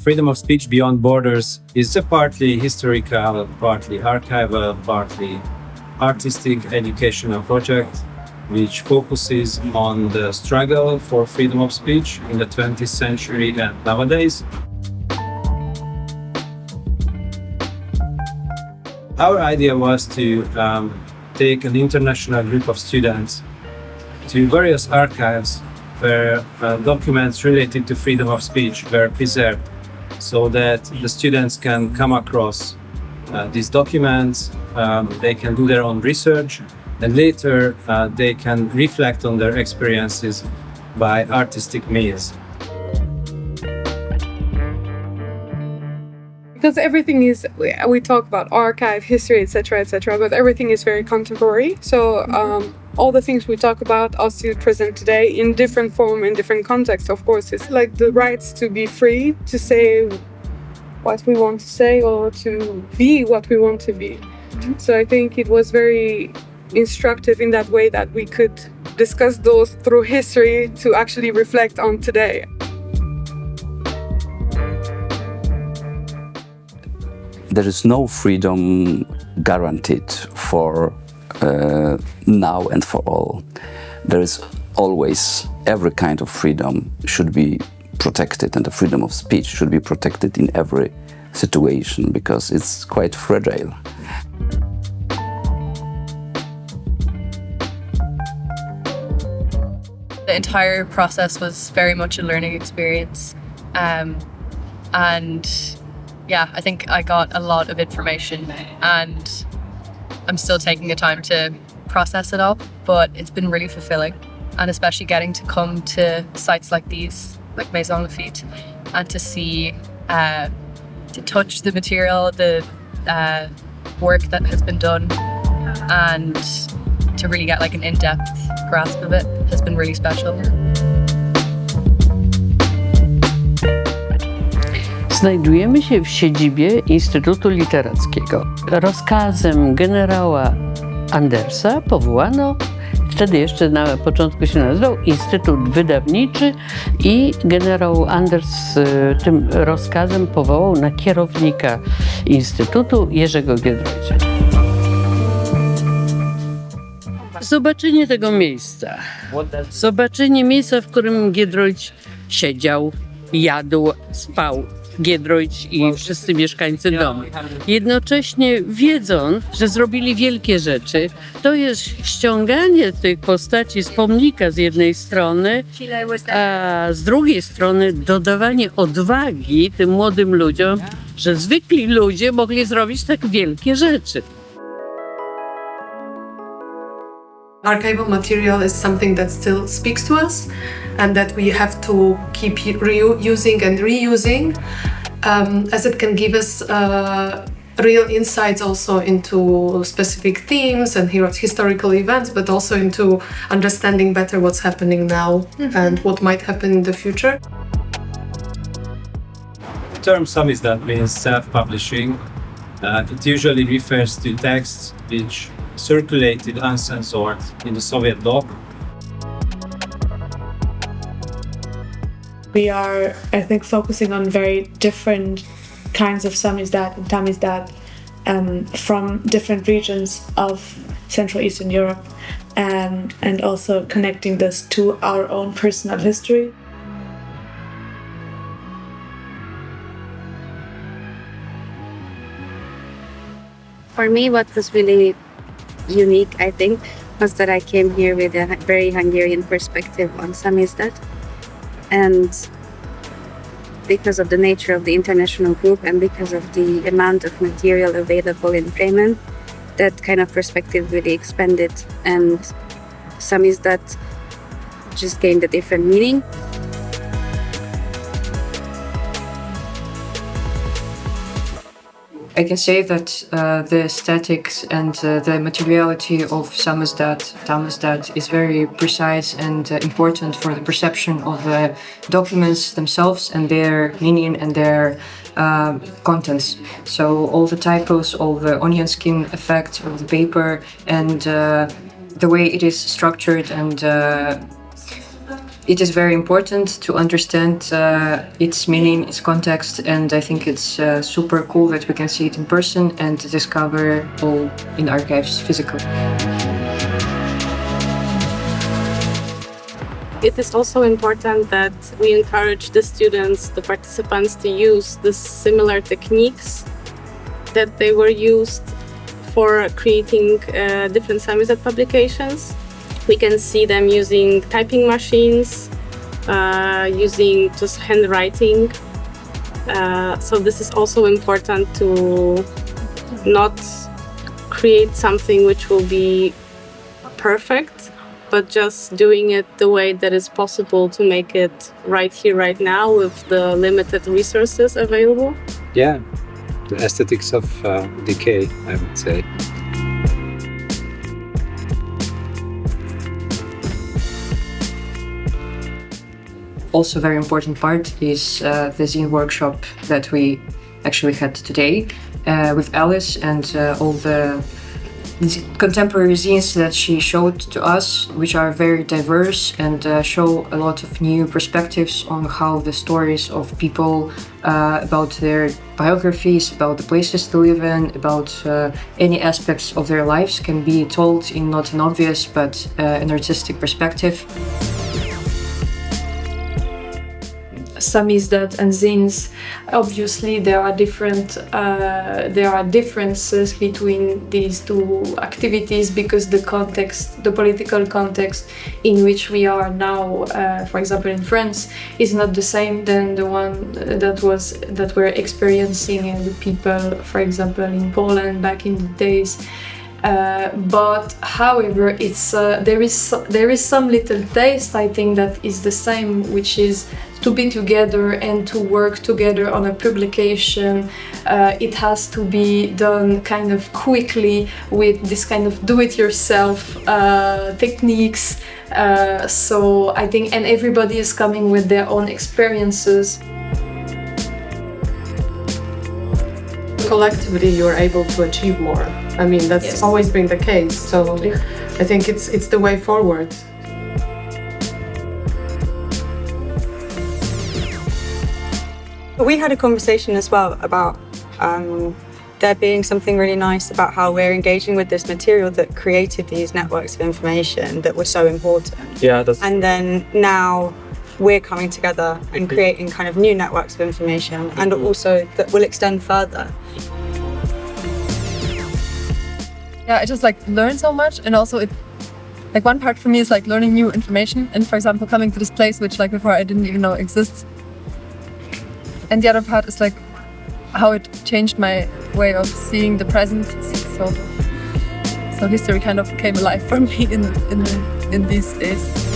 Freedom of speech beyond borders is a partly historical, partly archival, partly artistic educational project which focuses on the struggle for freedom of speech in the 20th century and nowadays. Our idea was to take an international group of students to various archives where documents related to freedom of speech were preserved, so that the students can come across these documents, they can do their own research, and later they can reflect on their experiences by artistic means. Because everything is, we talk about archive, history, etc., but everything is very contemporary. So all the things we talk about are still present today in different form, in different contexts. Of course, it's like the rights to be free, to say what we want to say, or to be what we want to be. So I think it was very instructive in that way that we could discuss those through history to actually reflect on today. There is no freedom guaranteed for now and for all. There is always, every kind of freedom should be protected, and the freedom of speech should be protected in every situation, because it's quite fragile. The entire process was very much a learning experience, and yeah, I think I got a lot of information, and I'm still taking the time to process it all, but it's been really fulfilling, and especially getting to come to sites like these, like Maisons-Laffitte, and to see, to touch the material, the work that has been done, and to really get like an in-depth grasp of it has been really special. Znajdujemy się w siedzibie Instytutu Literackiego. Rozkazem generała Andersa powołano, wtedy jeszcze na początku się nazywał Instytut Wydawniczy, i generał Anders tym rozkazem powołał na kierownika Instytutu Jerzego Giedroycia. Zobaczenie tego miejsca, zobaczenie miejsca, w którym Giedroyć siedział, jadł, spał, Giedroyć i wszyscy mieszkańcy domu. Jednocześnie wiedząc, że zrobili wielkie rzeczy, to jest ściąganie tych postaci z pomnika z jednej strony, a z drugiej strony dodawanie odwagi tym młodym ludziom, że zwykli ludzie mogli zrobić tak wielkie rzeczy. Archival material is something that still speaks to us, and that we have to keep reusing and reusing, as it can give us real insights also into specific themes and historical events, but also into understanding better what's happening now and what might happen in the future. The term samizdat means self-publishing. It usually refers to texts which circulated uncensored in the Soviet bloc. We are, I think, focusing on very different kinds of samizdat and tamizdat from different regions of Central Eastern Europe, and also connecting this to our own personal history. For me, what was really unique, I think, was that I came here with a very Hungarian perspective on samizdat, and because of the nature of the international group and because of the amount of material available in Bremen, that kind of perspective really expanded, and samizdat just gained a different meaning. I can say that the aesthetics and the materiality of tamizdat is very precise and important for the perception of the documents themselves and their meaning and their contents. So all the typos, all the onion skin effect of the paper, and the way it is structured and it is very important to understand its meaning, its context, and I think it's super cool that we can see it in person and discover all in archives physically. It is also important that we encourage the students, the participants, to use the similar techniques that they were used for creating different samizdat publications. We can see them using typing machines, using just handwriting. So this is also important to not create something which will be perfect, but just doing it the way that is possible to make it right here, right now, with the limited resources available. Yeah, the aesthetics of decay, I would say. Also, very important part is the zine workshop that we actually had today with Alice and all the contemporary zines that she showed to us, which are very diverse and show a lot of new perspectives on how the stories of people, about their biographies, about the places to live in, about any aspects of their lives can be told in not an obvious but an artistic perspective. Samizdat and zines, obviously there are differences between these two activities because the context, the political context in which we are now, for example in France, is not the same than the one that we're experiencing in the people, for example in Poland back in the days. But however, it's there is some little taste, I think, that is the same, which is to be together and to work together on a publication. It has to be done kind of quickly with this kind of do-it-yourself techniques. So I think, and everybody is coming with their own experiences. Collectively, you're able to achieve more. I mean, that's always been the case. So I think it's the way forward. We had a conversation as well about there being something really nice about how we're engaging with this material that created these networks of information that were so important. Yeah, and then now we're coming together and creating kind of new networks of information, and also that will extend further. Yeah, I just like learn so much, and also it, like one part for me is like learning new information, and for example coming to this place which like before I didn't even know exists. And the other part is like how it changed my way of seeing the present. So history kind of came alive for me in these days.